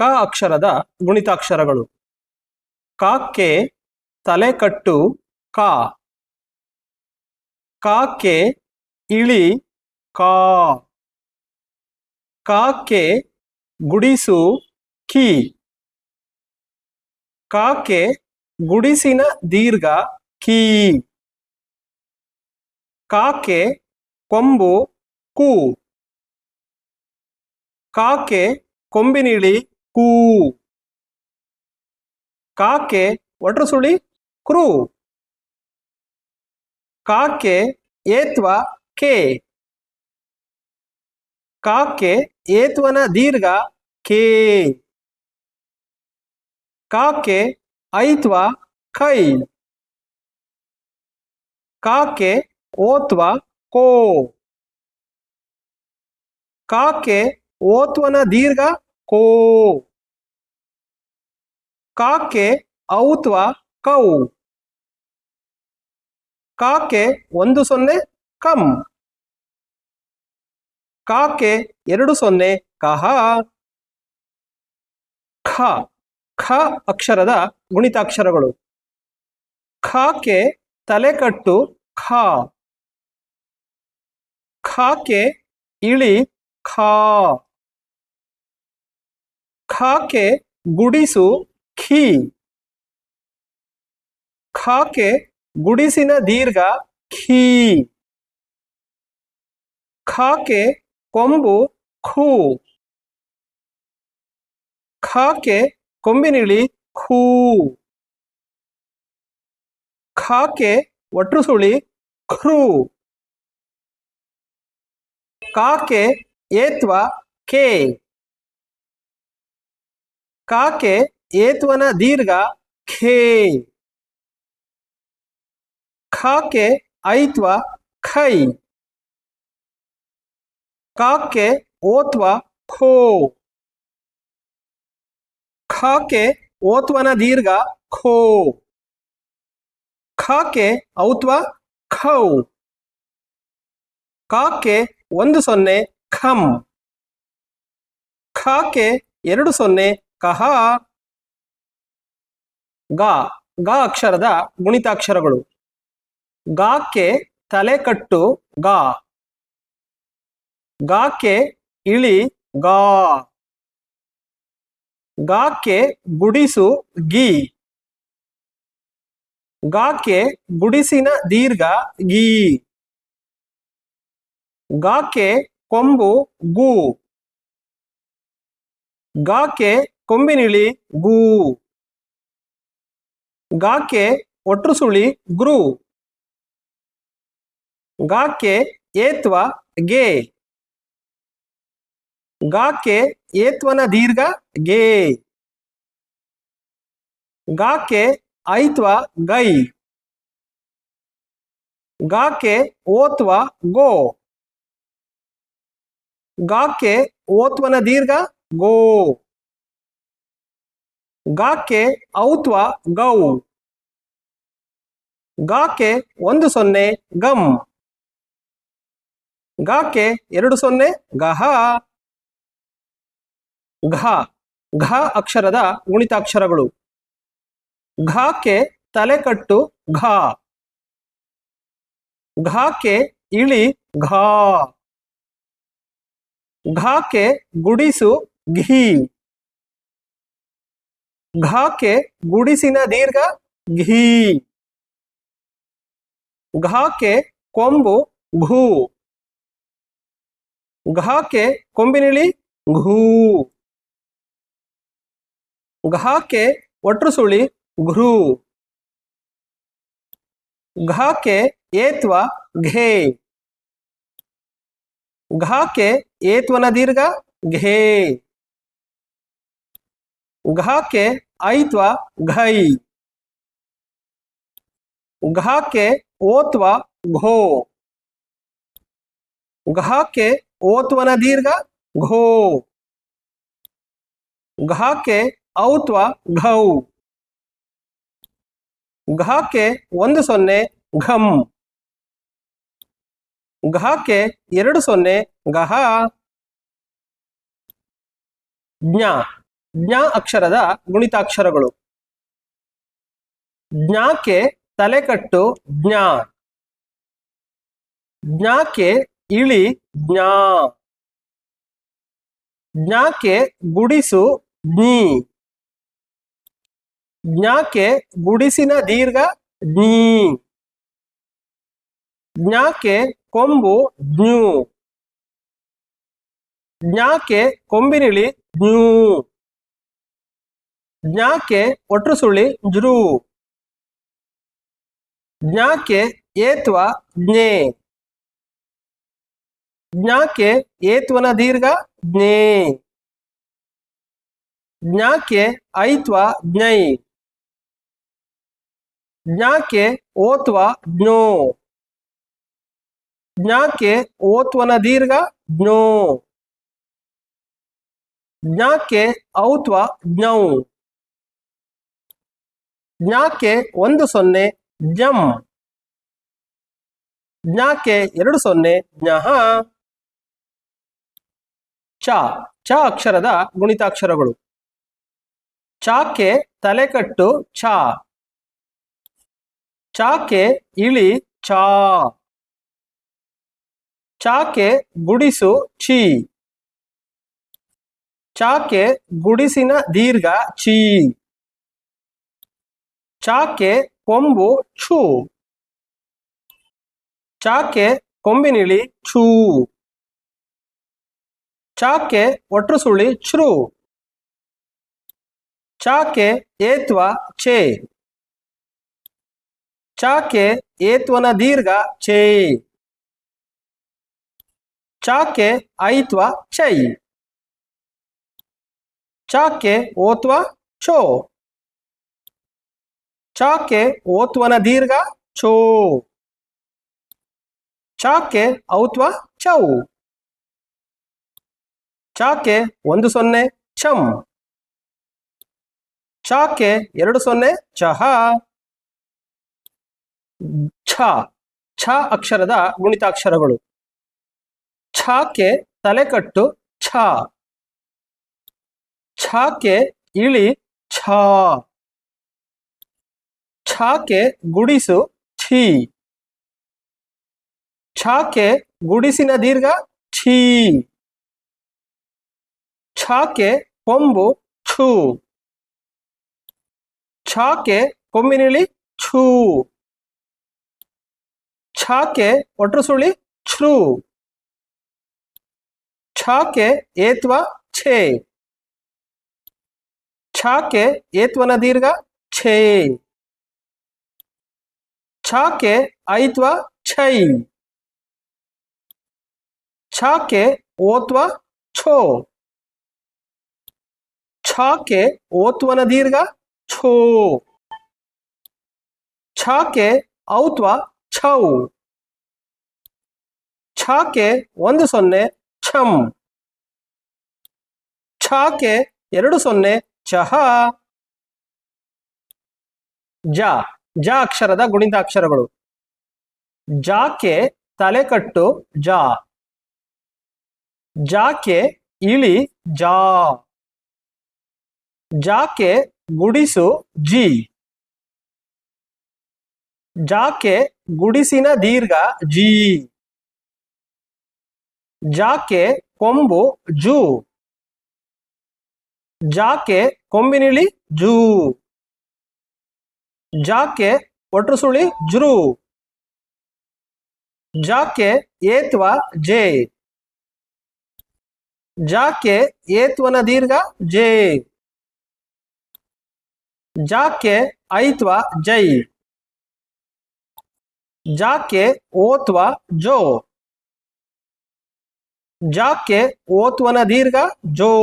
ಕ ಅಕ್ಷರದ ಗುಣಿತಾಕ್ಷರಗಳು. ಕಾಕ್ಕೆ ತಲೆಕಟ್ಟು ಕಾ. ಕಾಕ್ಕೆ ಇಳಿ ಕಾ. ಕಾಕ್ಕೆ ಗುಡಿಸು ಕಿ. ಕಾಕ್ಕೆ ಗುಡಿಸಿನ ದೀರ್ಘ ಕೀ. ಕಾಕ್ಕೆ ಕೊಂಬು ಕು. ಕಾಕ್ಕೆ ಕೊಂಬಿನಿಳಿ ಕೂ. ಕಾಕ್ಕೆ ಒಟ್ರು ಸುಳಿ ಕ್ರೂ. ಕಾಕ್ಕೆ ಏತ್ವ ಕೆ. ಕಾಕ್ಕೆ ಏತ್ವನ ದೀರ್ಘ ಕೇ. ಕಾಕ್ಕೆ ಐತ್ವ ಕೈ. ಕಾಕ್ಕೆ ಓತ್ವ ಕೋ. ಕಾಕ್ಕೆ ಓತ್ವನ ದೀರ್ಘ ಕೋ. ಕಾಕ್ಕೆ ಔತ್ವ ಕೌ. ಕಾಕ್ಕೆ 10 ಕಂ. ಕಾಕ್ಕೆ 20 ಕಹ. ಖ. ಖ ಅಕ್ಷರದ ಗುಣಿತಾಕ್ಷರಗಳು. ಖಾಕ್ಕೆ ತಲೆಕಟ್ಟು ಖಾ. ಖಾಕ್ಕೆ ಇಳಿ ಖಾ. ಖಾಕ್ಕೆ ಗುಡಿಸು ಖೀ. ಖಾಕ್ಕೆ ಗುಡಿಸಿನ ದೀರ್ಘ ಖೀ. ಖಾಕ್ಕೆ ಕೊಂಬು ಖೂ. ಖಾಕ್ಕೆ ಕೊಂಬಿನಿಳಿ ಖೂ. ಖಾಕ್ಕೆ ಒಟ್ರು ಸುಳಿ ಖೃ. ಕಾಕ್ಕೆ ಏತ್ವ ಕೆ. ಕಾಕ್ಕೆ ಏತ್ವನ ದೀರ್ಘ ಖೇ. ಖಾಕ್ಕೆ ಐತ್ವ ಖೈ. ಕಾಕ್ಕೆ ಓತ್ವ ಖೋ. ಖಾಕ್ಕೆ ಓತ್ವನ ದೀರ್ಘ ಖೋ. ಖಾಕ್ಕೆ ಔತ್ವ ಖೌ. ಕಾಕ್ಕೆ 10 ಖಂ. ಖಾಕ್ಕೆ 20 ಕಹ. ಗ. ಗ ಅಕ್ಷರದ ಗುಣಿತಾಕ್ಷರಗಳು. ಗಾಕ್ಕೆ ತಲೆಕಟ್ಟು ಗಾ. ಗಾಕ್ಕೆ ಇಳಿ ಗಾ. ಗಾಕ್ಕೆ ಗುಡಿಸು ಗಿ. ಗಾಕ್ಕೆ ಗುಡಿಸಿನ ದೀರ್ಘ ಗೀ. ಗಾಕ್ಕೆ ಕೊಂಬು ಗೂ. ಗಾಕ್ಕೆ ಕೊಂಬಿನಿಳಿ ಗೂ. ಗಾಕ್ಕೆ ಒಟ್ರು ಸುಳಿ ಗ್ರೂ. ಗಾಕ್ಕೆ ಏತ್ವ ಗೆ. ಗಾಕ್ಕೆ ಏತ್ವನ ದೀರ್ಘ ಗೆ. ಗಾಕ್ಕೆ ಐತ್ವ ಗೈ. ಗಾಕ್ಕೆ ಓತ್ವ ಗೋ. ಗಾಕ್ಕೆ ಓತ್ವನ ದೀರ್ಘ ಗೋ. ಗಾಕ್ಕೆ ಔತ್ವ ಗೌ. ಗಾಕ್ಕೆ 10 ಗಂ. ಗಾಕ್ಕೆ 20 ಗಹ. ಘ. ಘ ಅಕ್ಷರದ ಗುಣಿತಾಕ್ಷರಗಳು. ಘಾಕ್ಕೆ ತಲೆಕಟ್ಟು ಘಾ. ಘಾಕ್ಕೆ ಇಳಿ ಘಾ. ಘಾಕ್ಕೆ ಗುಡಿಸು ಘೀ. ಘಾಕ್ಕೆ ಗುಡಿಸಿನ ದೀರ್ಘ ಘೀ. ಘಾಕ್ಕೆ ಕೊಂಬು ಘೂ. ಘಾಕ್ಕೆ ಕೊಂಬಿನಿಳಿ ಘೂ. ಘಾಕ್ಕೆ ಒಟ್ರು ಸುಳಿ ಘೃ. ಘಾಕ್ಕೆ ಏತ್ವ ಘೇ. ಘಾಕ್ಕೆ ಏತ್ವನ ದೀರ್ಘ ಘೇ. ಘಾಕ್ಕೆ ಐತ್ವ ಘೈ. ಘಾಕ್ಕೆ ಓತ್ವ ಘೋ. ಘಾಕ್ಕೆ ಓತ್ವನ ದೀರ್ಘ ಘೋ. ಘಾಕ್ಕೆ ಔತ್ವ ಘೌ. ಘಾಕ್ಕೆ 10 ಘಂ. ಘಾಕ್ಕೆ 20 ಗಹ. ಜ್ಞ. ಜ್ಞ ಅಕ್ಷರದ ಗುಣಿತಾಕ್ಷರಗಳು. ಜ್ಞಾಕ್ಕೆ ತಲೆಕಟ್ಟು ಜ್ಞಾ. ಜ್ಞಾಕ್ಕೆ ಇಳಿ ಜ್ಞಾ. ಜ್ಞಾಕ್ಕೆ ಗುಡಿಸು ಜ್ಞಿ. ಜ್ಞಾಕ್ಕೆ ಗುಡಿಸಿನ ದೀರ್ಘ ಜ್ಞೀ. ಜ್ಞಾಕ್ಕೆ ಕೊಂಬು ಜ್ಞೂ. ಜ್ಞಾಕ್ಕೆ ಕೊಂಬಿನಿಳಿ ಜ್ಞೂ. ಜ್ಞಾಕ್ಕೆ ಒಟ್ರು ಸುಳಿ ಜೃ. ಜ್ಞಾಕ್ಕೆ ಏತ್ವ ಜ್ಞೇ. ಜ್ಞಾಕ್ಕೆ ಏತ್ವನ ದೀರ್ಘ ಜ್ಞೇ. ಜ್ಞಾಕ್ಕೆ ಐತ್ವ ಜ್ಞೈ. ಜ್ಞಾಕ್ಕೆ ಓತ್ವ ಜ್ಞೋ. ಜ್ಞಾಕ್ಕೆ ಓತ್ವನ ದೀರ್ಘ ಜ್ಞೋ. ಜ್ಞಾಕ್ಕೆ ಔತ್ವ ಜ್ಞೌ. ಜ್ಞಾಕ್ಕೆ 10 ಜ್ಞಂ. ಜ್ಞಾಕ್ಕೆ 20 ಜ್ಞಃ. ಚ ಚ ಅಕ್ಷರದ ಗುಣಿತಾಕ್ಷರಗಳು. ಚಾಕ್ಕೆ ತಲೆಕಟ್ಟು ಛ. ಚಾಕ್ಕೆ ಇಳಿ ಚಾ. ಚಾಕ್ಕೆ ಗುಡಿಸು ಛಿ. ಚಾಕ್ಕೆ ಗುಡಿಸಿನ ದೀರ್ಘ ಛೀ. ಚಾಕ್ಕೆ ಕೊಂಬು ಛೂ. ಚಾಕ್ಕೆ ಕೊಂಬಿನಿಳಿ ಛೂ. ಚಾಕ್ಕೆ ಒಟ್ರು ಸುಳಿ ಛ್ರು. ಚಾಕ್ಕೆ ಏತ್ವ ಛೇ. ಚಾಕ್ಕೆ ಏತ್ವನ ದೀರ್ಘ ಛೇ. ಚಾಕ್ಕೆ ಐತ್ವ ಛೈ. ಚಾಕ್ಕೆ ಓತ್ವ ಛೋ. ಚಾಕ್ಕೆ ಓತ್ವನ ದೀರ್ಘ ಛೋ. ಚಾಕ್ಕೆ ಔತ್ವ ಚೌ. ಚಾಕ್ಕೆ 10 ಛಂ. ಚಾಕ್ಕೆ 20 ಚಹ. ಛ ಛ ಅಕ್ಷರದ ಗುಣಿತಾಕ್ಷರಗಳು. ಛಾಕ್ಕೆ ತಲೆಕಟ್ಟು ಛ. ಛಾಕ್ಕೆ ಇಳಿ ಛಾ. ಛಾಕ್ಕೆ ಗುಡಿಸು ಛೀ. ಛಾಕ್ಕೆ ಗುಡಿಸಿನ ದೀರ್ಘ ಛೀ. ಛಾಕ್ಕೆ ಕೊಂಬು ಛೂ. ಛಾಕ್ಕೆ ಕೊಂಬಿನಿಳಿ ಛೂ. ಛಾಕ್ಕೆ ಒಟ್ರು ಸುಳಿ ಛ್ರು. ಛಾಕ್ಕೆ ಏತ್ವ ಛೇ. ಛಾಕ್ಕೆ ಏತ್ವನ ದೀರ್ಘ ಛೇ. ಛಾಕ್ಕೆ ಐತ್ವ ಛೈ. ಛಾಕ್ಕೆ ಓತ್ವ ಛೋ. ಛಾಕ್ಕೆ ಓತ್ವನ ದೀರ್ಘ ಛೋ. ಛಾಕ್ಕೆ ಔತ್ವ ಛೌ. ಛಾಕ್ಕೆ 10 ಛಂ. ಛಾಕ್ಕೆ 20 ಚಹ. ಜ ಜ ಅಕ್ಷರದ ಗುಣಿತಾಕ್ಷರಗಳು. ಜಾಕ್ಕೆ ತಲೆಕಟ್ಟು ಜಾ. ಜಾಕ್ಕೆ ಇಳಿ ಜಾ. ಜಾಕ್ಕೆ ಗುಡಿಸು ಜಿ. ಜಾಕ್ಕೆ ಗುಡಿಸಿನ ದೀರ್ಘ ಜೀ. ಜಾಕ್ಕೆ ಕೊಂಬು ಜೂ. ಜಾಕ್ಕೆ ಕೊಂಬಿನಿಳಿ ಜೂ. ಜಾಕ್ಕೆ ಒಟ್ರು ಸುಳಿ ಜೃ. ಜಾಕ್ಕೆ ಏತ್ವ ಜೇ. ಜಾಕ್ಕೆ ಏತ್ವನ ದೀರ್ಘ ಜೇ. ಜಾಕ್ಕೆ ಐತ್ವ ಜೈ. ಜಾಕ್ಕೆ ಓತ್ವ ಜೋ. ಜಾಕ್ಕೆ ಓತ್ವನ ದೀರ್ಘ ಜೋ.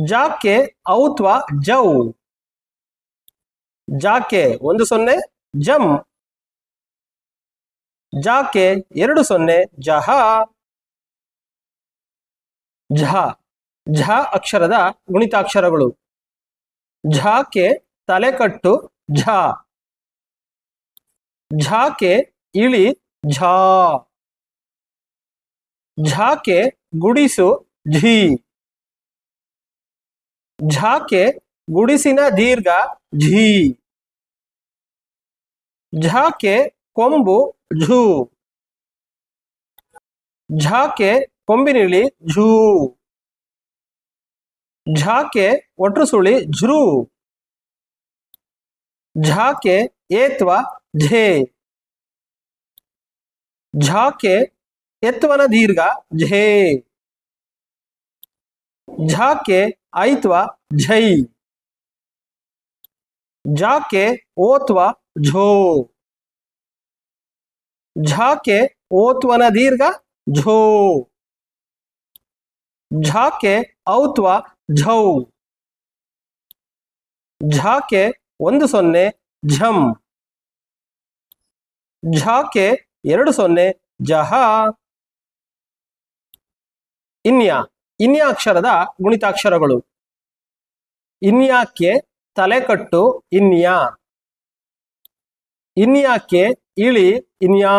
ಜಾಕ್ಕೆ ಔತ್ವ ಜೌ. ಜಾಕ್ಕೆ 10 ಜಂ. ಜಾಕ್ಕೆ 20 ಜಹ. ಝ ಝ ಅಕ್ಷರದ ಗುಣಿತಾಕ್ಷರಗಳು. ಝಾಕ್ಕೆ ತಲೆಕಟ್ಟು ಝ. ಝಾಕ್ಕೆ ಇಳಿ ಝಾ. ಝಾಕ್ಕೆ ಗುಡಿಸು ಝೀ. ಝಾಕೆ ಗುಡಿಸಿನ ದೀರ್ಘ ಝೀ. ಝಾಕೆ ಕೊಂಬು ಝೂ. ಝಾಕೆ ಕೊಂಬಿನಿಳಿ ಝೂ. ಝಾಕೆ ಒಟ್ರು ಸುಳಿ ಝ್ರೂ. ಝಾಕೆ ಏತ್ವ ಝೇ. ಝಾಕೆ ಎತ್ವನ ದೀರ್ಘ ಝೇ. ಝಾಕೆ ಐತ್ವ ಝೈ. ಝಾಕೆ ಓತ್ವ ಝೋ. ಝಾಕೆ ಓತ್ವನ ದೀರ್ಘ ಝೋ. ಝಾಕೆ ಔತ್ವ ಝೌ. ಝಾಕೆ 10 ಝಂ. ಝಾಕೆ 20 ಜಹ. ಇನ್ಯ ಇನ್ಯ ಅಕ್ಷರದ ಗುಣಿತಾಕ್ಷರಗಳು. ಇನ್ಯಾಕ್ಕೆ ತಲೆಕಟ್ಟು ಇನ್ಯ. ಇನ್ಯಾಕ್ಕೆ ಇಳಿ ಇನ್ಯಾ.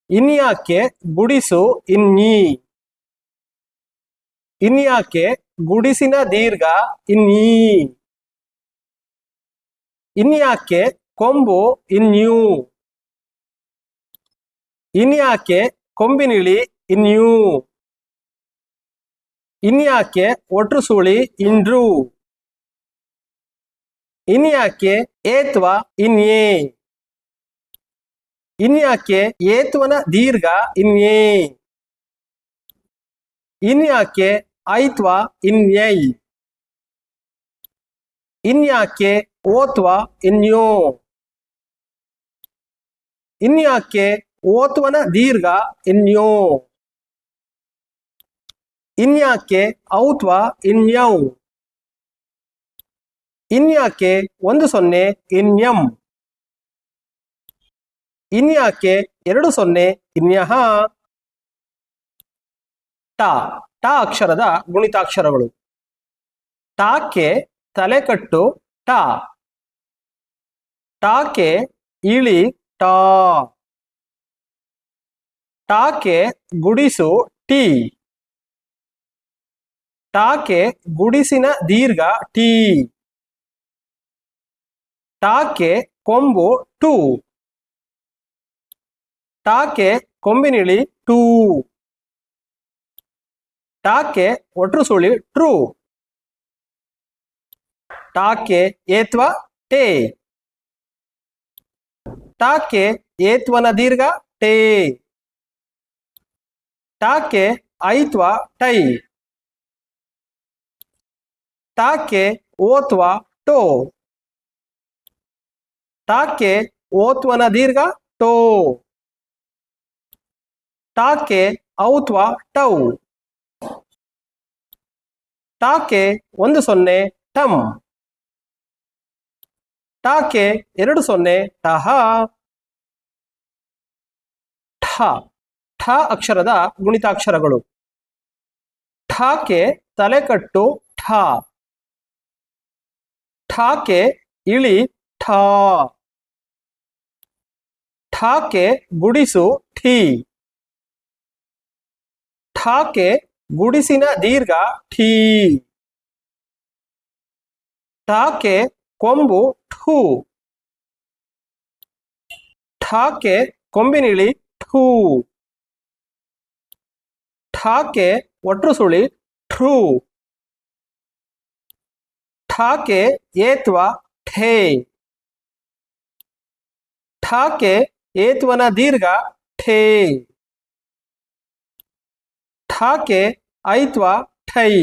ಇನ್ಯಾಕ್ಕೆ ಗುಡಿಸು ಇನ್ನಿ. ಇನ್ಯಾಕ್ಕೆ ಗುಡಿಸಿನ ದೀರ್ಘ ಇನ್ನೀ. ಇನ್ಯಾಕ್ಕೆ ಕೊಂಬು ಇನ್ಯೂ. ಇನ್ಯಾಕ್ಕೆ ಕೊಂಬಿನಿಳಿ ಇನ್ಯೂ. ಇನ್ಯಾಕ್ಕೆ ಒಟ್ರು ಸುಳಿ ಇಂಡ್ರು. ಇನ್ಯಾಕ್ಕೆ ಏತ್ವ ಇನ್ಯೇ. ಇನ್ಯಾಕ್ಕೆ ಏತ್ವನ ದೀರ್ಘ ಇನ್ಯೇ. ಇನ್ಯಾಕ್ಕೆ ಐತ್ವ ಇನ್ಯೈ. ಇನ್ಯಾಕ್ಕೆ ಓತ್ವ ಇನ್ಯೋ. ಇನ್ಯಾಕ್ಕೆ ಓತ್ವನ ದೀರ್ಘ ಇನ್ಯೋ. ಇನ್ಯಾಕ್ಕೆ ಔತ್ವ ಇನ್ಯೌ. ಇನ್ಯಾಕ್ಕೆ 10 ಇನ್ಯಂ. ಇನ್ಯಾಕ್ಕೆ 20 ಇನ್ಯಹ. ಟ ಟ ಅಕ್ಷರದ ಗುಣಿತಾಕ್ಷರಗಳು. ಟಾಕ್ಕೆ ತಲೆಕಟ್ಟು ಟ. ಟಾಕೆ ಇಳಿ ಟಾ. ಟಾಕೆ ಗುಡಿಸು ಟಿ. ಟಾಕೆ ಗುಡಿಸಿನ ದೀರ್ಘ ಟಿ. ಟಾಕೆ ಕೊಂಬು ಟು. ಟಾಕೆ ಕೊಂಬಿನಿಳಿ ಟೂ. ಟಾಕೆ ಒಟ್ರು ಸುಳಿ ಟ್ರೂ. ಟಾಕೆ ಏತ್ವ ಟೇ. ಟಾಕೆ ಏತ್ವನ ದೀರ್ಘ ಟೇ. ಟಾಕೆ ಐತ್ವ ಟೈ. ಟಾಕೆ ಓತ್ವ ಟೋ. ಟಾಕೆ ಓತ್ವನ ದೀರ್ಘ ಟೋ. ಟಾಕೆ ಔತ್ವ ಟೌ. ಟಾಕೆ 10 ಟಂ. ಟಾಕೆ 20 ಟಹ. ಠ ಠ ಅಕ್ಷರದ ಗುಣಿತಾಕ್ಷರಗಳು. ಠಾಕೆ ತಲೆಕಟ್ಟು ಠ. ಠಾಕೆ ಇಳಿ ಠಾ. ಠಾಕೆ ಗುಡಿಸು ಠೀ. ಠಾಕೆ ಗುಡಿಸಿನ ದೀರ್ಘ ಠೀ. ಠಾಕೆ ಕೊಂಬು ಠೂ. ಠಾಕೆ ಕೊಂಬಿನಿಳಿ ಠೂ. ಠಾಕೆ ಒಟ್ರು ಸುಳಿ ಠ್ರೂ. ಠಾಕೆ ಏತ್ವ ಠೇ. ಠಾಕೆ ಏತ್ವನ ದೀರ್ಘ ಠೇ. ಠಾಕೆ ಐತ್ವ ಠೈ.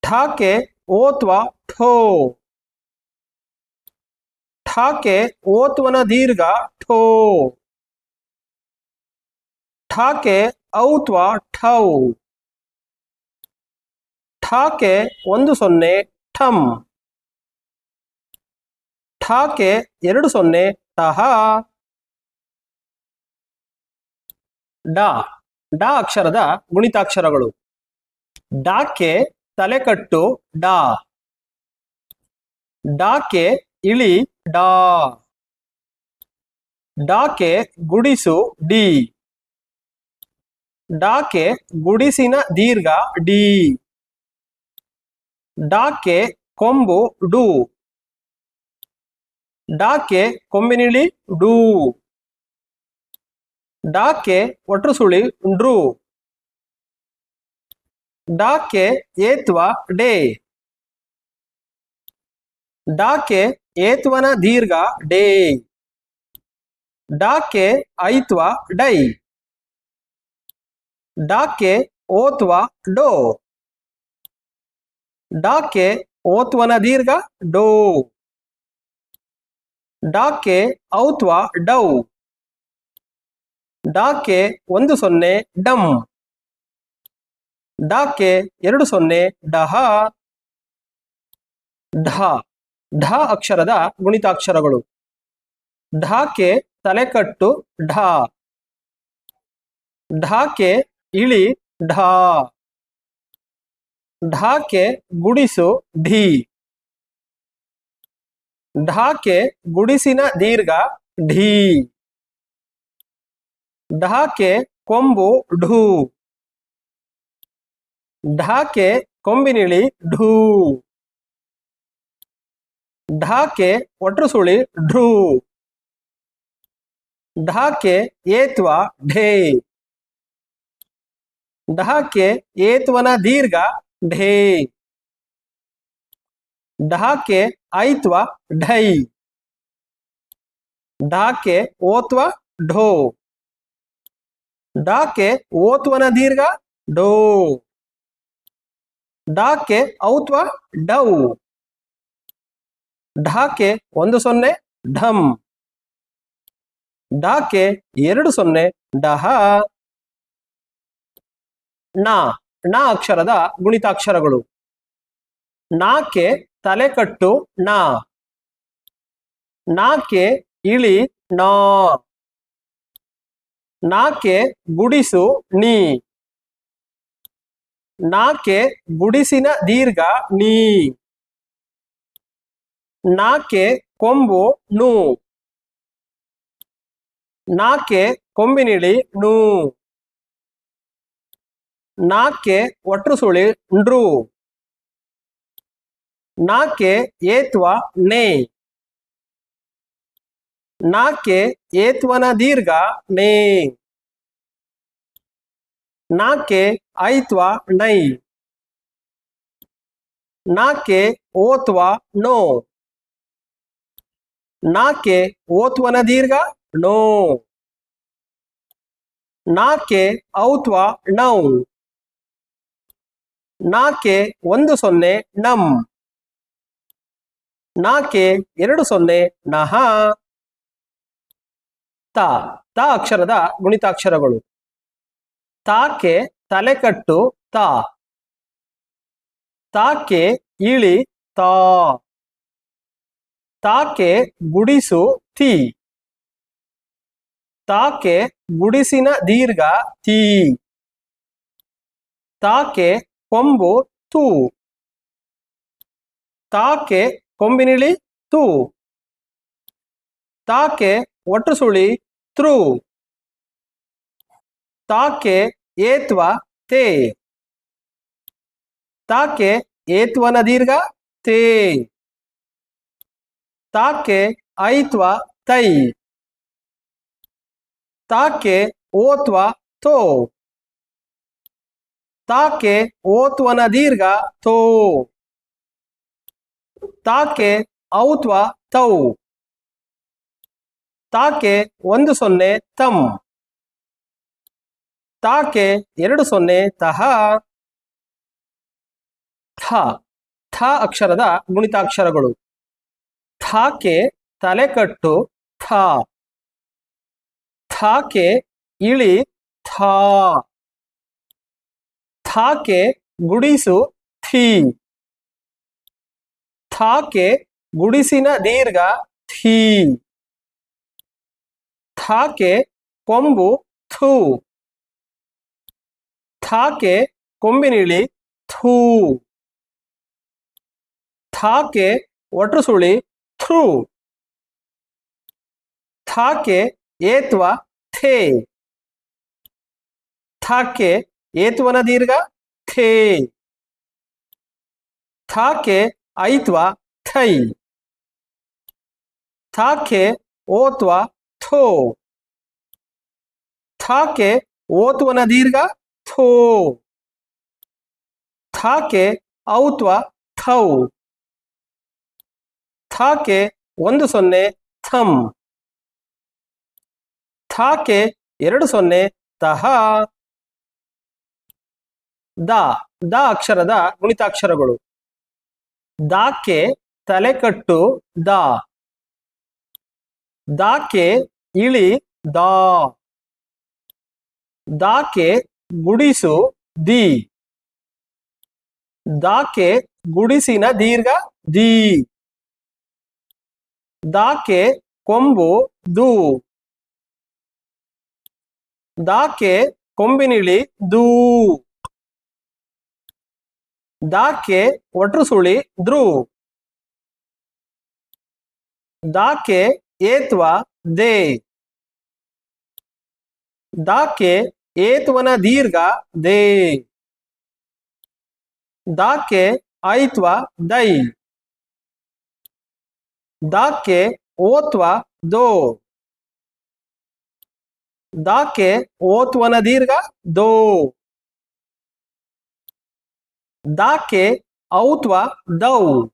ಠಾಕೆ ಓತ್ವ ಠೋ. ಠಾಕೆ ಓತ್ವನ ದೀರ್ಘ ಠೋ. ಠಾಕೆ ಔತ್ವ ಠೌ. ಠಾಕೆ 10 ಠಂ. ಠಾಕೆ 20 ಟಹ. ಡ ಡ ಅಕ್ಷರದ ಗುಣಿತಾಕ್ಷರಗಳು. ಡಾಕೆ ತಲೆಕಟ್ಟು ಡಾ. ಡಾಕೆ ಇಳಿ ಡಾ. ಡಾಕೆ ಗುಡಿಸು ಡಿ. ಡಾಕೆ ಗುಡಿಸಿನ ದೀರ್ಘ ಡಿ. ಡಾಕೆ ಕೊಂಬು ಡು. ಡಾಕೆ ಕೊಂಬಿನಿಳಿ ಡು. ಡಾಕೆ ಒಟ್ರು ಸುಳಿ ಡ್ರು. ಡಾಕೆ ಏತ್ವ ಡೇ. ಡಾಕೆ ಏತ್ವನ ದೀರ್ಘ ಡೇ. ಡಾಕೆ ಐತ್ವ ಡೈ. ಡಾಕೆ ಓತ್ವ ಡೋ. ಡಾಕೆ ಓತ್ವನ ದೀರ್ಘ ಡೋ. ಡಾಕೆ ಔತ್ವ ಡೌ. ಡಾಕೆ 10 ಡಮ್. ಡಾಕೆ 20 ಡಹ. ಢ ಢ ಅಕ್ಷರದ ಗುಣಿತಾಕ್ಷರಗಳು. ಢಾಕೆ ತಲೆಕಟ್ಟು ಢ. ಢಾಕೆ ಇಳಿ ಢ. ಢಾಕೆ ಗುಡಿಸು ಢಿ. ಢಾಕೆ ಗುಡಿಸಿನ ದೀರ್ಘ ಢೀ. ಢಾಕೆ ಕೊಂಬು ಢೂ. ಢಾಕೆ ಕೊಂಬಿನಿಳಿ ಢೂ. ಢಾಕೆ ಒಟ್ರು ಸುಳಿ ಢ್ರೂ. ಢಾಕೆ ಏತ್ವ ಢೇ. ಢಾಕೆ ಏತ್ವನ ದೀರ್ಘ ಢೇ. ಢಾಕೆ ಐತ್ವ ಢೈ. ಢಾಕೆ ಓತ್ವ ಢೋ. ಡಾಕೆ ಓತ್ವನ ದೀರ್ಘ ಡೋ. ಡಾಕೆ ಔತ್ವ ಡೌ. ಢಾಕೆ 10 ಢಮ್. ಡಾಕೆ 20 ಡಹ. ನ ನ ಅಕ್ಷರದ ಗುಣಿತಾಕ್ಷರಗಳು. ನಾಕೆ ತಲೆಕಟ್ಟು ನಾ. ನಾಕೆ ಇಳಿ ನಾ. ನಾಕೆ ಗುಡಿಸು ನೀ. ನಾಕೆ ಗುಡಿಸಿನ ದೀರ್ಘ ನೀ. ನಾಕೆ ಕೊಂಬು ನು. ನಾಕೆ ಕೊಂಬಿನಿಳಿ ನು. ನಾಕೆ ಒಟ್ರು ಸುಳಿ ಂಡ್ರು. ನಾಕೆ ಏತ್ವ ನೇ. ನಾಕೆ ಏತ್ವನ ದೀರ್ಘ ನೇ. ನಾಕೆ ಐತ್ವ ನೈ. ನಾಕೆ ಓತ್ವ ನೋ. ನಾಕೆ ಓತ್ವನ ದೀರ್ಘ ನೋ. ನಾಕೆ ಔತ್ವ ನೌ. ನಾಕೆ 10 ನಮ್. ನಾಕೆ 20 ನಹ. ತ ತ ಅಕ್ಷರದ ಗುಣಿತಾಕ್ಷರಗಳು. ತಾಕೆ ತಲೆಕಟ್ಟು ತಾ. ತಾಕೆ ಇಳಿ ತಾ. ತಾಕೆ ಗುಡಿಸು ತಿ. ತಾಕೆ ಗುಡಿಸಿನ ದೀರ್ಘ ತೀ. ತಾಕೆ ಕೊಂಬು ತು. ತಾಕೆ ಕೊಂಬಿನಿಳಿ ತು. ತಾಕೆ ಒಟ್ರು ಸುಳಿ ತ್ರು. ತಾಕೆ ಏತ್ವ ತೇ. ತಾಕೆ ಏತ್ವನ ದೀರ್ಘ ತೇ. ತಾಕೆ ಐತ್ವ ತೈ. ತಾಕೆ ಓತ್ವ ತೋ. ತಾಕೆ ಓತ್ವನ ದೀರ್ಘ ತೋ. ತಾಕೆ ಔತ್ವ ತೌ. ತಾಕೆ 10 ತಮ್. ತಾಕೆ 20 ತಹ. ಥ ಥ ಅಕ್ಷರದ ಗುಣಿತಾಕ್ಷರಗಳು. ಥಾಕೆ ತಲೆಕಟ್ಟು ಥಾ. ಥಾಕೆ ಇಳಿ ಥಾ. ಥಾಕೆ ಗುಡಿಸು ಥೀ. ಥಾಕೆ ಗುಡಿಸಿನ ದೀರ್ಘ ಥೀ. ಥಾಕೆ ಕೊಂಬು ಥೂ. ಥಾಕೆ ಕೊಂಬಿನಿಳಿ ಥೂ. ಥಾಕೆ ಒಟ್ರು ಸುಳಿ ಥ್ರೂ. ಥಾಕೆ ಏತ್ವ ಥೇ. ಥಾಕ್ಕೆ ಏತ್ವನ ದೀರ್ಘ ಥೇ. ಥಾಕ್ಕೆ ಐತ್ವ ಥೈ. ಥಾಕ್ಕೆ ಓತ್ವ ಥೋ. ಥಾಕ್ಕೆ ಓತ್ವನ ದೀರ್ಘ ಥೋ. ಥಾಕ್ಕೆ ಔತ್ವ ಥೌ. ಥಾಕ್ಕೆ 10 ಥಮ್. ಥಾಕ್ಕೆ 20 ತಹ. ದ ದ ಅಕ್ಷರದ ಗುಣಿತಾಕ್ಷರಗಳು. ದಾಕ್ಕೆ ತಲೆಕಟ್ಟು ದಾ. ದಾಕ್ಕೆ ಇಳಿ ದಾ. ದಾಕ್ಕೆ ಗುಡಿಸು ದಿ. ದಾಕ್ಕೆ ಗುಡಿಸಿನ ದೀರ್ಘ ದಿ. ದಾಕ್ಕೆ ಕೊಂಬು ದು. ದಾಕ್ಕೆ ಕೊಂಬಿನಿಳಿ ದೂ. ದಾಕ್ಕೆ ಒಟ್ರು ಸುಳಿ ದ್ರೂ. ದಾಕ್ಕೆ ಏತ್ವ ದೇ. ದಾಕ್ಕೆ ಏತ್ವನ ದೀರ್ಘ ದೇ. ದಾಕ್ಕೆ ಐತ್ವ ದೈ. ದಾಕ್ಕೆ ಓತ್ವ ದೋ. ದಾಕ್ಕೆ ಓತ್ವನ ದೀರ್ಘ ದೋ. ದಾಕ್ಕೆ ಔತ್ವ ದೌ.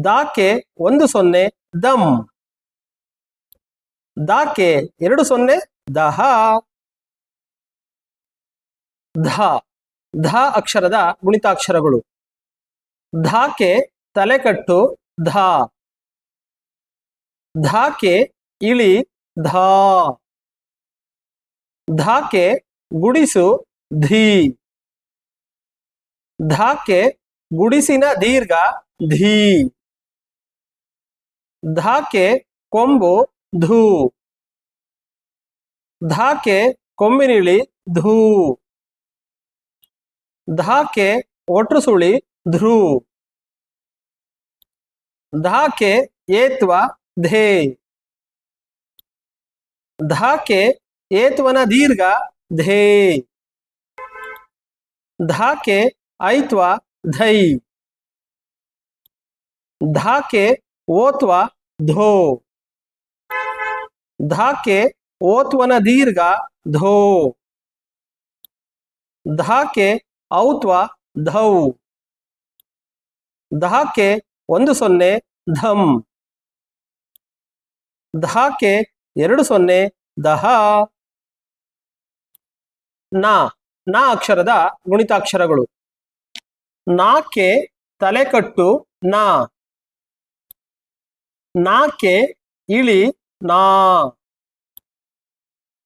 ದಾಕ್ಕೆ 10 ದಮ್. ದಾಕ್ಕೆ 20 ದಹ. ಧ ಧ ಅಕ್ಷರದ ಗುಣಿತಾಕ್ಷರಗಳು. ಧಾಕ್ಕೆ ತಲೆಕಟ್ಟು ಧಾ. ಧಾಕ್ಕೆ ಇಳಿ ಧಾ. ಧಾಕ್ಕೆ ಗುಡಿಸು ಧೀ. ಧಾಕ್ಕೆ ಗುಡಿಸಿನ ದೀರ್ಘ ಧೀ. ಧಾಕ್ಕೆ ಕೊಂಬು ಧೂ. ಧಾಕ್ಕೆ ಕೊಂಬಿನಿಳಿ ಧೂ. ಧಾಕ್ಕೆ ಒಟ್ರು ಸುಳಿ ಧ್ರೂ. ಧಾಕ್ಕೆ ಏತ್ವ ಧೇ. ಧಾಕ್ಕೆ ಏತ್ವನ ದೀರ್ಘ ಧೇ. ಧಾಕ್ಕೆ ಐತ್ವ ಧೈ. ಧಾಕ್ಕೆ ಓತ್ವ ಧೋ. ಧಾಕ್ಕೆ ಓತ್ವನ ದೀರ್ಘ ಧೋ. ಧಾಕ್ಕೆ ಔತ್ವ ಧೌ. ಧಾಕ್ಕೆ 10 ಧಮ್. ಧಾಕ್ಕೆ 20 ದಹ. ನಾ ನಾ ಅಕ್ಷರದ ಗುಣಿತಾಕ್ಷರಗಳು. ನಾಕ್ಕೆ ತಲೆಕಟ್ಟು ನಾ. ನಾಕ್ಕೆ ಇಳಿ ನಾ.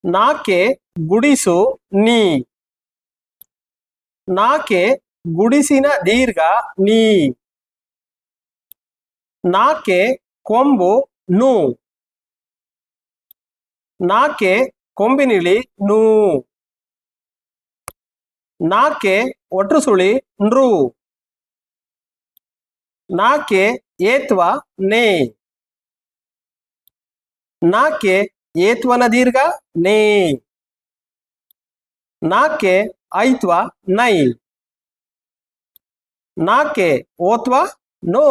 ನಾಕ್ಕೆ ಗುಡಿಸು ನೀ. ನಾಕ್ಕೆ ಗುಡಿಸಿನ ದೀರ್ಘ ನೀ. ನಾಕ್ಕೆ ಕೊಂಬು ನೂ. ನಾಕ್ಕೆ ಕೊಂಬಿನಿಳಿ ನೂ. ನಾಕ್ಕೆ ಒಟ್ರು ಸುಳಿ ನೃ. ನಾಕ್ಕೆ ಏತ್ವ ನೇ. ನಾಕ್ಕೆ ಏತ್ವನ ದೀರ್ಘ ನೇ. ನಾಕ್ಕೆ ಐತ್ವ ನೈ. ನಾಕ್ಕೆ ಓತ್ವ ನೋ.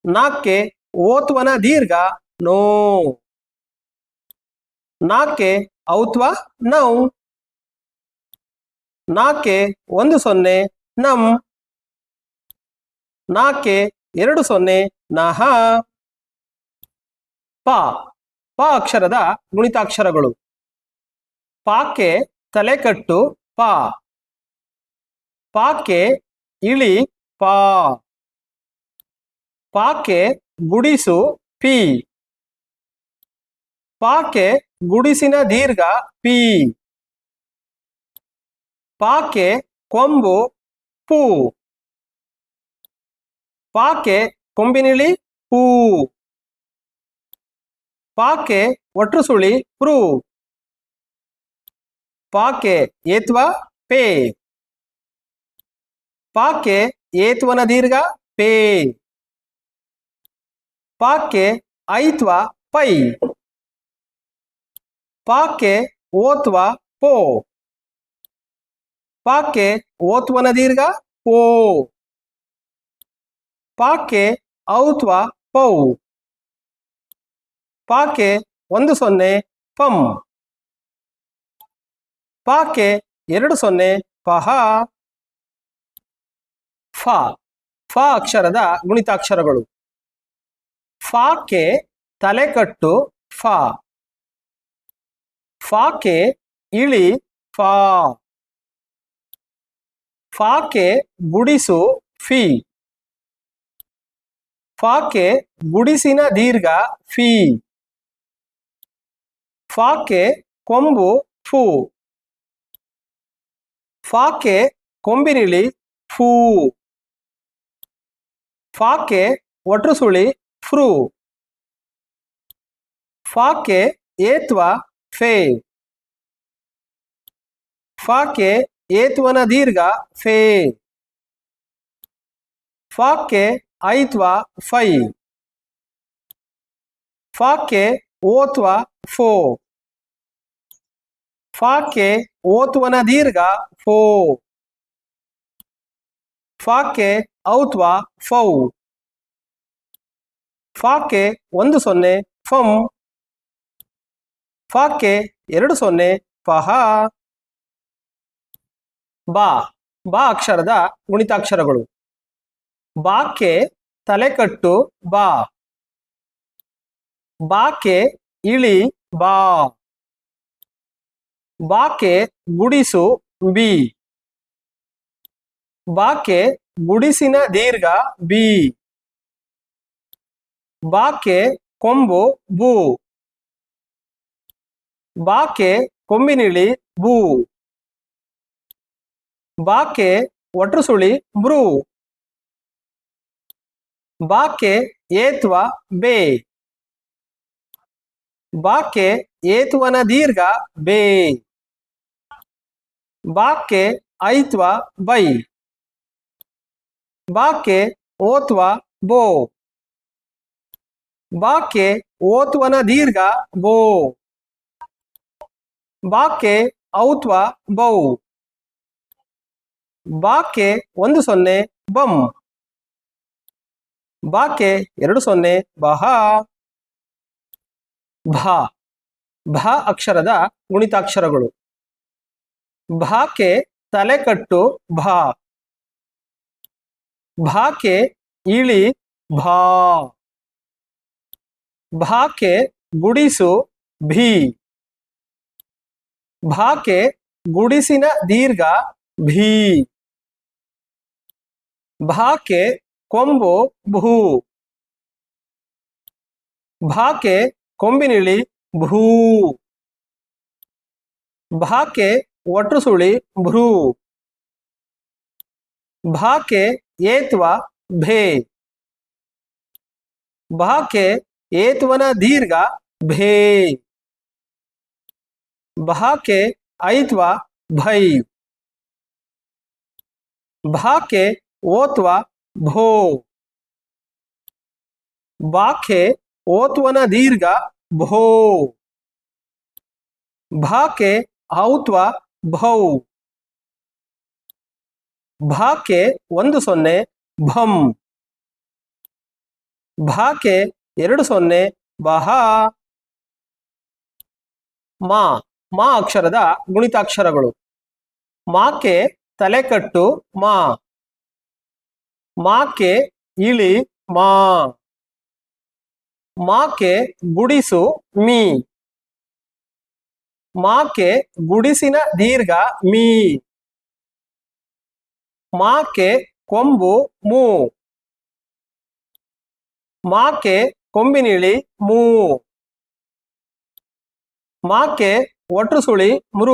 ನಾಕ್ಕೆ ಓತ್ವನ ದೀರ್ಘ ನೋ. ನಾಕ್ಕೆ ಔತ್ವ ನೌ. ನಾಕ್ಕೆ 10 ನಮ್. ನಾಕ್ಕೆ 20 ನಹ. ಪ ಪ ಅಕ್ಷರದ ಗುಣಿತಾಕ್ಷರಗಳು. ಪಾಕ್ಕೆ ತಲೆಕಟ್ಟು ಪಾ. ಪಾಕ್ಕೆ ಇಳಿ ಪಾ. ಪಾಕ್ಕೆ ಗುಡಿಸು ಪಿ. ಪಾಕ್ಕೆ ಗುಡಿಸಿನ ದೀರ್ಘ ಪಿ. ಪಾಕ್ಕೆ ಕೊಂಬು ಪೂ. ಪಾಕ್ಕೆ ಕೊಂಬಿನಿಳಿ ಪೂ. ಪಾಕ್ಕೆ ಒಟ್ರು ಸುಳಿ ಪ್ರೂ. ಪಾಕ್ಕೆ ಏತ್ವ ಪೇ. ಪಾಕ್ಕೆ ಏತ್ವನ ದೀರ್ಘ ಪೇ. ಪಾಕ್ಕೆ ಐತ್ವ ಪೈ. ಪಾಕೆ ಓತ್ವ ಪೋ. ಪಾಕೆ ಓತ್ವನ ದೀರ್ಘ ಪೋ. ಪಾಕೆ ಔತ್ವ ಪೌ. ಪಾಕೆ 10 ಪಂ. ಪಾಕೆ 20 ಪಹ. ಫ. ಫ ಅಕ್ಷರದ ಗುಣಿತಾಕ್ಷರಗಳು. ಫಾಕೆ ತಲೆಕಟ್ಟು ಫ. ಫಾಕೆ ಇಳಿ ಫಾ. ಫಾಕೆ ಗುಡಿಸು ಫಿ. ಫಾಕೆ ಗುಡಿಸಿನ ದೀರ್ಘ ಫಿ. ಫಾಕೆ ಕೊಂಬು ಫು. ಫಾಕೆ ಕೊಂಬಿನಿಳಿ ಫೂ. ಫಾಕೆ ಒಟ್ರುಸುಳಿ ಫ್ರೂ. ಫಾಕೆ ಏತ್ವ ಫೇ. ಫಾಕೆ ಏತ್ವನ ದೀರ್ಘ ಫೇ. ಫಾಕೆ ಐತ್ವ ಫೈ. ಫಾಕೆ ಓತ್ವ ಫೋ. ಫಾಕೆ ಓತ್ವನ ದೀರ್ಘ ಫೋ. ಫಾಕೆ ಔತ್ವ ಫೌ. ಫಾಕೆ 10 ಫಂ. ಫಾಕೆ 20 ಪಹ. ಬಾ. ಬಾ ಅಕ್ಷರದ ಗುಣಿತಾಕ್ಷರಗಳು. ಬಾಕೆ ತಲೆಕಟ್ಟು ಬಾ. ಬಾಕೆ ಇಳಿ ಬಾ. ಬಾಕೆ ಗುಡಿಸು ಬಿ. ಬಾಕೆ ಗುಡಿಸಿನ ದೀರ್ಘ ಬಿ. ಬಾಕೆ ಕೊಂಬು ಬೂ. ಬಾಕೆ ಕೊಂಬಿನಿಳಿ ಬೂ. ಬಾಕೆ ಒಟ್ರುಸುಳಿ ಬ್ರೂ. ಬಾಕೆ ಏತ್ವ ಬೇ. ಬಾಕೆ ಏತ್ವನ ದೀರ್ಘ ಬೇ. ಬಾಕೆ ಐತ್ವ ಬೈ. ಬಾಕೆ ಓತ್ವ ಬೋ. ಬಾಕೆ ಓತ್ವನ ದೀರ್ಘ ಬೋ. ಬಾಕೆ ಔತ್ವ ಬೌ. ಬಾಕೆ 10 ಬಂ. ಬಾಕೆ 20 ಬಹ. ಭ. ಭ ಅಕ್ಷರದ ಗುಣಿತಾಕ್ಷರಗಳು. ಭಾಕೆ ತಲೆಕಟ್ಟು ಭಾ. ಭಾಕೆ ಇಳಿ ಭಾ. ಭಾಕೆ ಗುಡಿಸು ಭೀ. ಭಾಕೆ ಗುಡಿಸಿನ ದೀರ್ಘ ಭೀ. ಭಾಕೆ ಕೊಂಬು ಭೂ. ಭಾಕೆ ಕೊಂಬಿನಿಳಿ ಭೂ. ಭಾಕೆ ಒಟ್ರುಸುಳಿ ಭ್ರೂ. ಭಾಕೆ ಏತ್ವ ಭೇ. ಭಾಕೆ ಏತ್ವನ ದೀರ್ಘ ಭೇ. ಭಾಕೆ ಐತ್ವ ಭೈ. ಭಾಕೆ ಓತ್ವ ಭೋ. ಬಾಕೆ ಓತ್ವನ ದೀರ್ಘ ಭೋ. ಭಾಕೆ ಔತ್ವ ಭೌ. ಭಾಕೆ 10 ಭಂ. ಭಾಕೆ 20 ಬಹ. ಮಾ. ಮಾ ಅಕ್ಷರದ ಗುಣಿತಾಕ್ಷರಗಳು. ಮಾಕೆ ತಲೆಕಟ್ಟು ಮಾ. ಮಾಕೆ ಇಳಿ ಮಾ. ಮಾಕೆ ಗುಡಿಸು ಮೀ. ಮಾಕೆ ಗುಡಿಸಿನ ದೀರ್ಘ ಮೀ. ಮಾಕೆ ಕೊಂಬು ಮೂ. ಮಾಕೆ ಕೊಂಬಿನಿಳಿ ಮೂ. ಮಾಕೆ ಒಟ್ರುಸುಳಿ ಮೃ.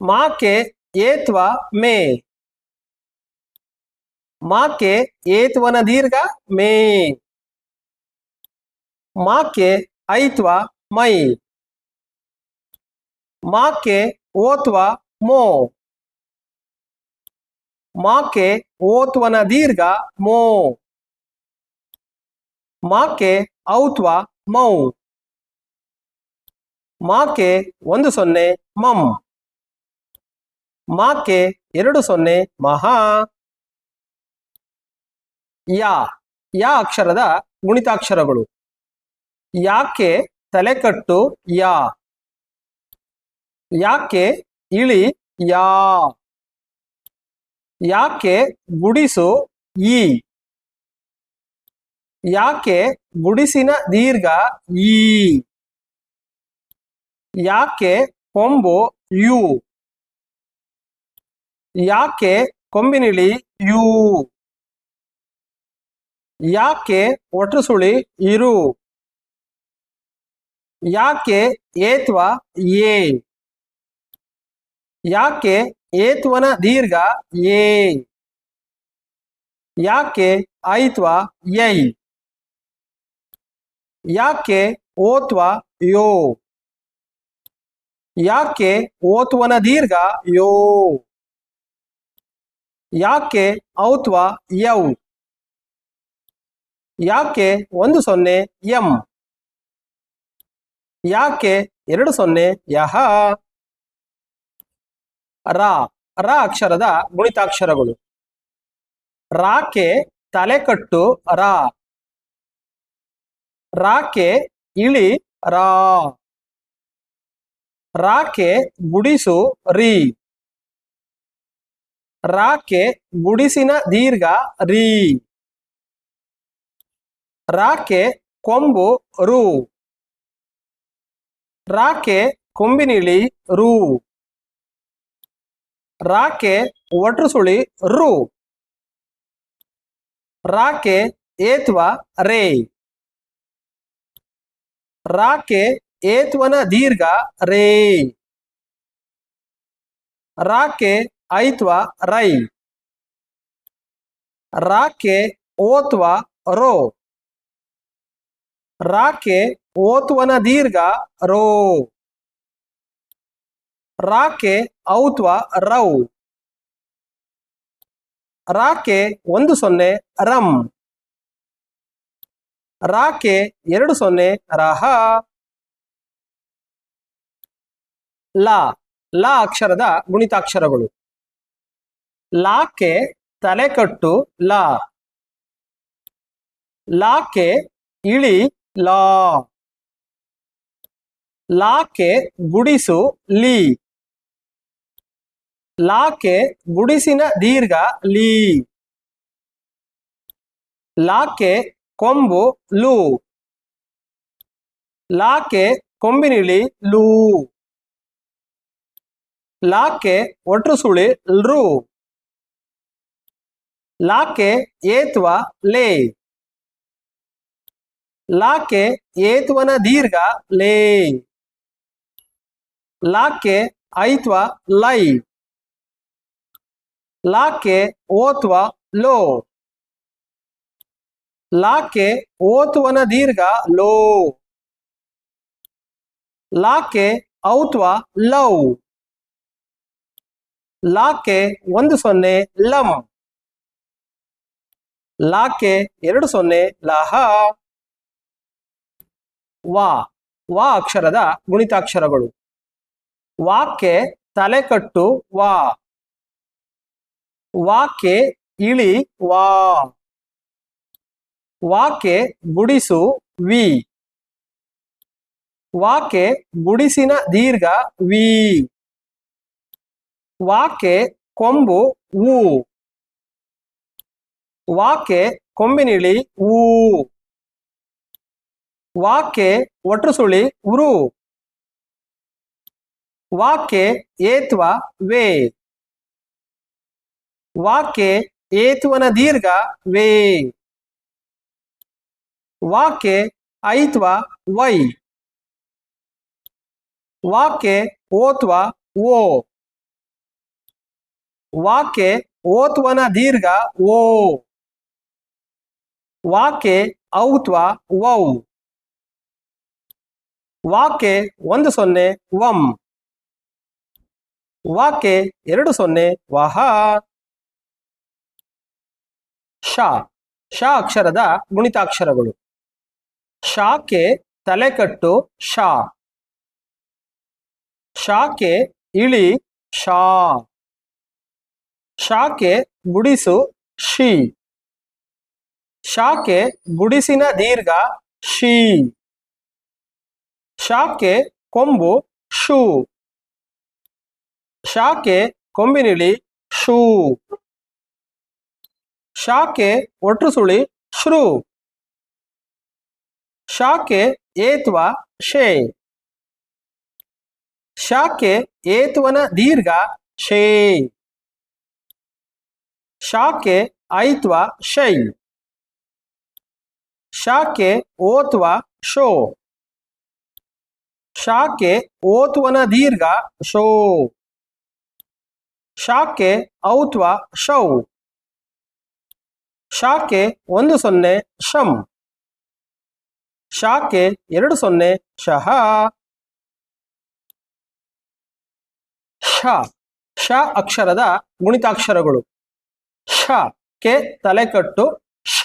ಮಾಕೆ ಏತ್ವ ಮೇ. ಮಾಕೆ ಏತ್ವನ ದೀರ್ಘ ಮೇ. ಮಾಕೆ ಐತ್ವ ಮೈ. ಮಾಕೆ ಓತ್ವ ಮೋ. ಮಾಕೆ ಓತ್ವನ ದೀರ್ಘ ಮೋ. ಮಾಕೆ ಔತ್ವ ಮೌ. ಮಾಕೆ 1 0 ಮಂ. ಮಾಕೆ 2 0 ಮಹಾ. ಯಾ ಯಾ ಅಕ್ಷರದ ಗುಣಿತಾಕ್ಷರಗಳು. ಯಾಕೆ ತಲೆಕಟ್ಟು ಯಾ. ಯಾಕೆ ಇಳಿ ಯಾ. ಯಾಕೆ ಗುಡಿಸು ಈ. ಯಾಕೆ ಗುಡಿಸಿನ ದೀರ್ಘ ಈ. ಯಾಕೆ ಕೊಂಬು ಯು. ಯಾಕೆ ಕೊಂಬಿನಿಳಿ ಯು. ಯಾಕೆ ಒಟ್ರುಸುಳಿ ಇರು. ಯಾಕೆ ಏತ್ವ ಏ. ಯಾಕೆ ಏತ್ವನ ದೀರ್ಘ ಏ. ಯಾಕೆ ಐತ್ವ ಯೈ. ಯಾಕೆ ಓತ್ವ ಯೋ. ಯಾಕೆ ಓತ್ವನ ದೀರ್ಘ ಯೋ. ಯಾಕೆ ಔತ್ವ ಯೌ. ಯಾಕೆ 1 0 ಎಂ. ಯಾಕೆ 2 0 ಯಹ. ರಾ ರಾ ಅಕ್ಷರದ ಗುಣಿತಾಕ್ಷರಗಳು. ರಾಕೆ ತಲೆಕಟ್ಟು ರಾ. ರಾಕೆ ಇಳಿ ರಾ. ರಾಕೆ ಗುಡಿಸು ರೀ. ರಾಕೆ ಗುಡಿಸಿನ ದೀರ್ಘ ರೀ. ರಾಕೆ ಕೊಂಬು ರು. ರಾಕೆ ಕೊಂಬಿನಿಳಿ ರು. ರಾಕೆ ಒಟ್ರುಸುಳಿ ರು. ರಾಕೆ ಏತ್ವ ರೇ. ರಾಕೆ ಏತ್ವನ ದೀರ್ಘ ರೇ. ರಾಕೆ ಐತ್ವ ರೈ. ರಾಕೆ ಓತ್ವ ರೋ. ರಾಕೆ ಓತ್ವನ ದೀರ್ಘ ರೋ. ರಾಕೆ ಔತ್ವ ರೌ. ರಾಕೆ 1 0 ರಂ. ರಾಕೆ 2 0 ರಹ. ಲಾ ಲಾ ಅಕ್ಷರದ ಗುಣಿತಾಕ್ಷರಗಳು. ಲಾಕೆ ತಲೆಕಟ್ಟು ಲಾ. ಲಾಕೆ ಇಳಿ ಲಾ. ಲಾಕೆ ಗುಡಿಸು ಲೀ. ಲಾಕೆ ಗುಡಿಸಿನ ದೀರ್ಘ ಲೀ. ಲಾಕೆ ಕೊಂಬು ಲು. ಲಾಕೆ ಕೊಂಬಿನಿಳಿ ಲೂ. ಲಾಕೆ ಒಟ್ರುಸುಳಿ ಲ್ರು. ಲಾಕೆ ಏತ್ವ ಲೇ. ಲಾಕೆ ಏತ್ವನ ದೀರ್ಘ ಲೇ. ಲಾಕೆ ಐತ್ವ ಲೈ. ಲಾಕೆ ಓತ್ವ ಲೋ. ಲಾಕೆ ಓತ್ವನ ದೀರ್ಘ ಲೋ. ಲಾಕೆ ಔತ್ವ ಲೌ. ಲಾಕೆ 1 0 ಲಂ. ಲಾಕೆ 2 0 ಲಹ. ವಾ ವಾ ಅಕ್ಷರದ ಗುಣಿತಾಕ್ಷರಗಳು. ವಾಕೆ ತಲೆಕಟ್ಟು ವಾ. ವಾಕೆ ಇಳಿ ವಾ. ವಾಕೆ ಗುಡಿಸು ವಿ. ವಾಕೆ ಗುಡಿಸಿನ ದೀರ್ಘ ವಿ. ವಾಕೆ ಕೊಂಬು ಊ. ವಾಕೆ ಕೊಂಬಿನಿಳಿ ಊ. ವಾಕೆ ಒಟ್ರುಸುಳಿ ಉರು. ವಾಕೆ ಏತ್ವ ವೇ. ವಾಕೆ ಏತ್ವನ ದೀರ್ಘ ವೇ. ವಾಕೆ ಐತ್ವ ವೈ. ವಾಕೆ ಓತ್ವ ಓ. ವಾಕೆ ಓತ್ವನ ದೀರ್ಘ ಓ. ವಾಕೆ ಔತ್ವ ವೌ. ವಾಕೆ 1 0 ವಂ. ವಾಕೆ 2 0 ವಹ. ಶ ಶ ಅಕ್ಷರದ ಗುಣಿತಾಕ್ಷರಗಳು. ಶಾಕೆ ತಲೆಕಟ್ಟು ಶಾ. ಶಾಕೆ ಇಳಿ ಶಾ. ಶಾಕೆ ಗುಡಿಸು ಶಿ. ಶಾಕೆ ಗುಡಿಸಿನ ದೀರ್ಘ ಶಿ. ಶಾಕೆ ಕೊಂಬು ಶೂ. ಶಾಕೆ ಕೊಂಬಿನಿಳಿ ಶೂ. ಶಾಕೆ ಒಟ್ರು ಸುಳಿ ಶ್ರೂ. ಶಾಕೆ ಏತ್ವ ಶೇ. ಶಾಕೆ ಏತ್ವನ ದೀರ್ಘ ಶೇ. ಶಾಕೆ ಐತ್ವ ಶೈ. ಶಾಕೆ ಓತ್ವ ಶೋ. ಶಾಕೆ ಓತ್ವನ ದೀರ್ಘ ಶೋ. ಶಾಕೆ ಔತ್ವ ಶೌ. ಶಾಕೆ 10 ಶಂ. ಶಾಕೆ 20 ಶಹ. ಶ. ಶ ಅಕ್ಷರದ ಗುಣಿತಾಕ್ಷರಗಳು. ಶ ಕೆ ತಲೆಕಟ್ಟು ಶ.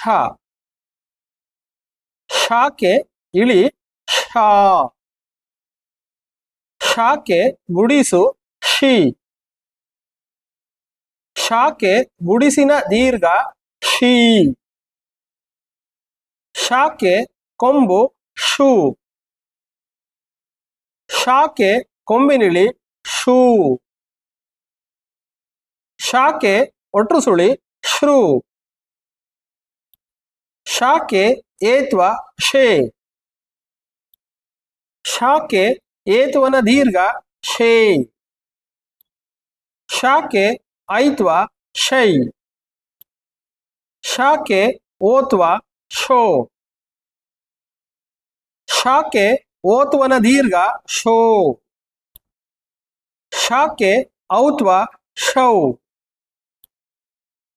ಶಾಕೆ ಇಳಿ ಶಾ. ಶಾಕೆ ಗುಡಿಸು ಶಿ. ಶಾಕೆ ಗುಡಿಸಿನ ದೀರ್ಘ ಶಿ. ಶಾಕೆ ಕೊಂಬು ಶೂ. ಶಾಕೆ ಕೊಂಬಿನಿಳಿ ಶೂ. ಶಾಕೆ ಒಟ್ರು ಸುಳಿ ಶ್ರೂ. ಶಾಕೆ ಏತ್ವ ಶೇ. ಶಾಕೆ ಏತ್ವನ ದೀರ್ಘ ಶೇ. ಶಾಕೆ ಐತ್ವ ಶೈ. ಶಾಕೆ ಓತ್ವ ಶೋ. ಶಾಕೆ ಓತ್ವನ ದೀರ್ಘ ಶೋ. ಶಾಕೆ ಔತ್ವ ಶೌ.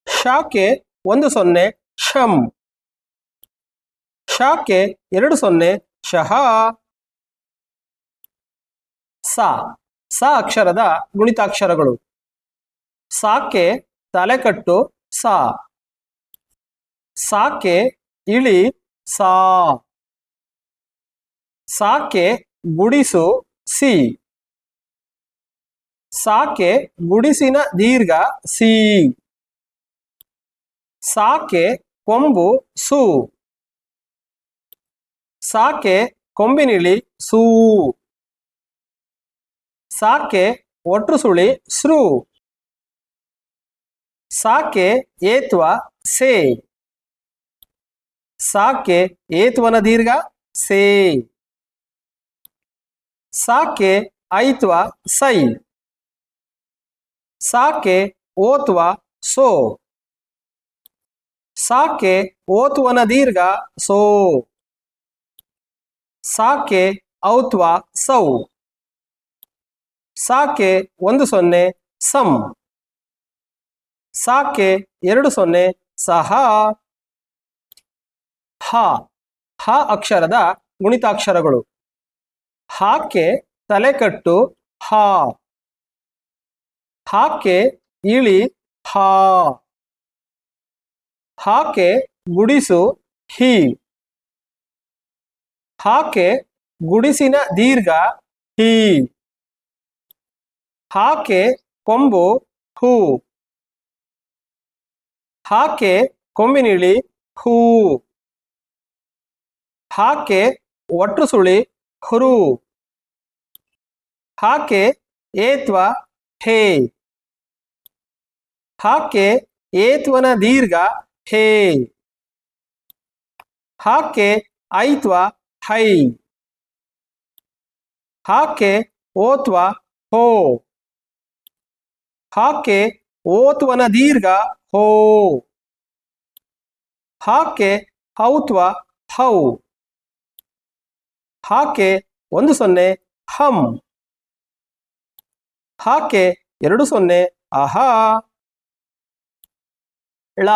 ಶಾಕೆ 10 ಶಂ. ಶಾಕೆ 20 ಶಹ. ಸ. ಸ ಅಕ್ಷರದ ಗುಣಿತಾಕ್ಷರಗಳು. ಸಾಕೆ ತಲೆಕಟ್ಟು ಸಾ. ಸಾಕೆ ಇಳಿ ಸಾ. ಸಾಕೆ ಗುಡಿಸು ಸಿ. ಸಾಕೆ ಗುಡಿಸಿನ ದೀರ್ಘ ಸಿ. ಸಾಕೆ ಕೊಂಬು ಸು. ಸಾಕೆ ಕೊಂಬಿನಿಳಿ ಸೂ. ಸಾಕೆ ಒಟ್ರು ಸುಳಿ ಸೃ. ಸಾಕೆ ಏತ್ವ ಸೇ. ಸಾಕೆ ಏತ್ವನ ದೀರ್ಘ ಸೇ. ಸಾಕೆ ಐತ್ವ ಸೈ. ಸಾಕೆ ಓತ್ವ ಸೋ. ಸಾಕೆ ಓತ್ವನ ದೀರ್ಘ ಸೋ. ಸಾಕೆ ಔತ್ವ ಸೌ. ಸಾಕೆ 10 ಸಂ. ಸಾಕೆ 20 ಸಹ. ಹ. ಹ ಅಕ್ಷರದ ಗುಣಿತಾಕ್ಷರಗಳು. ಹಾಕೆ ತಲೆಕಟ್ಟು ಹಾ. ಹಾಕೆ ಇಳಿ ಹಾ. ಹಾಕೆ ಗುಡಿಸು ಹಿ. ಹಾಕೆ ಗುಡಿಸಿನ ದೀರ್ಘ ಹಿ. ಹಾಕೆ ಕೊಂಬು ಹೂ. ಹಾಕೆ ಕೊಂಬಿನಿಳಿ ಹೂ. ಹಾಕೆ ಒಟ್ರು ಸುಳಿ ಹುರು. ಹಾಕೆ ಏತ್ವ ಹೇ. ಹಾಕೆ ಏತ್ವನ ದೀರ್ಘ ಹೇ. ಹಾಕೆ ಐತ್ವ ಹೈ. ಹಾಕೆ ಓತ್ವ ಹೋ. ಹಾಕೆ ಓತ್ವನ ದೀರ್ಘ ಹೋ. ಹಾಕೆ ಹೌತ್ವ ಹೌ. ಹಾಕೆ 10 ಹಂ. ಹಾಕೆ 20 ಅಹಾ. ಳ.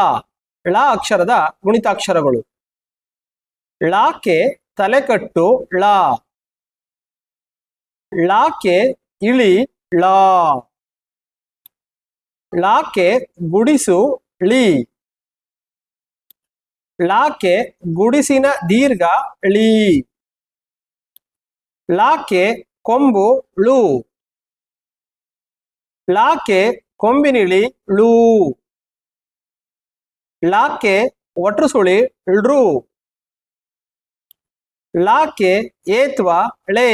ಳ ಅಕ್ಷರದ ಗುಣಿತಾಕ್ಷರಗಳು. ಳಾಕೆ ತಲೆಕಟ್ಟು ಳ. ಳಾಕೆ ಇಳಿ ಳಾ. ಳಾಕೆ ಗುಡಿಸು ಳಿ. ಳಾಕೆ ಗುಡಿಸಿನ ದೀರ್ಘ ಳಿ. ಳಾಕೆ ಕೊಂಬು ಳು. ಲಾಕ್ಕೆ ಕೊಂಬಿನಿಳಿ ಳೂ. ಲಾಕ್ಕೆ ಒಟ್ರು ಸುಳಿ ಳ್ರು. ಲಾಕ್ಕೆ ಏತ್ವ ಳೆ.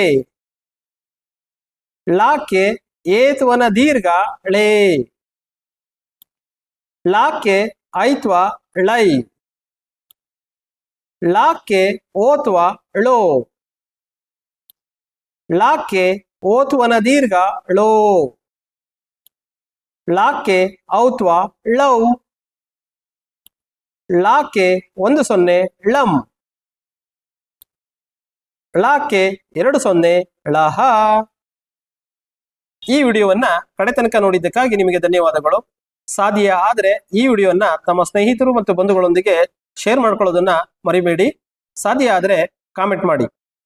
ಲಾಕ್ಕೆ ಏತ್ವನ ದೀರ್ಘ ಳೆ. ಲಾಕ್ಕೆ ಐತ್ವ ಳೈ. ಲಾಕ್ಕೆ ಓತ್ವ ಳೋ. ಲಾಕ್ಕೆ ಓತ್ವನ ದೀರ್ಘ ಳೋ. ಲಾಕ್ಕೆ ಔತ್ವ ಳೌ. ಲಾಕ್ಕೆ 10 ಳಂ. ಲಾಕ್ಕೆ 20 ಳಹ. ಈ ವಿಡಿಯೋವನ್ನ ಕಡೆ ತನಕ ನೋಡಿದ್ದಕ್ಕಾಗಿ ನಿಮಗೆ ಧನ್ಯವಾದಗಳು. ಸಾಧ್ಯ ಆದರೆ ಈ ವಿಡಿಯೋವನ್ನ ತಮ್ಮ ಸ್ನೇಹಿತರು ಮತ್ತು ಬಂಧುಗಳೊಂದಿಗೆ ಶೇರ್ ಮಾಡ್ಕೊಳ್ಳೋದನ್ನ ಮರಿಬೇಡಿ. ಸಾಧ್ಯ ಆದರೆ ಕಾಮೆಂಟ್ ಮಾಡಿ.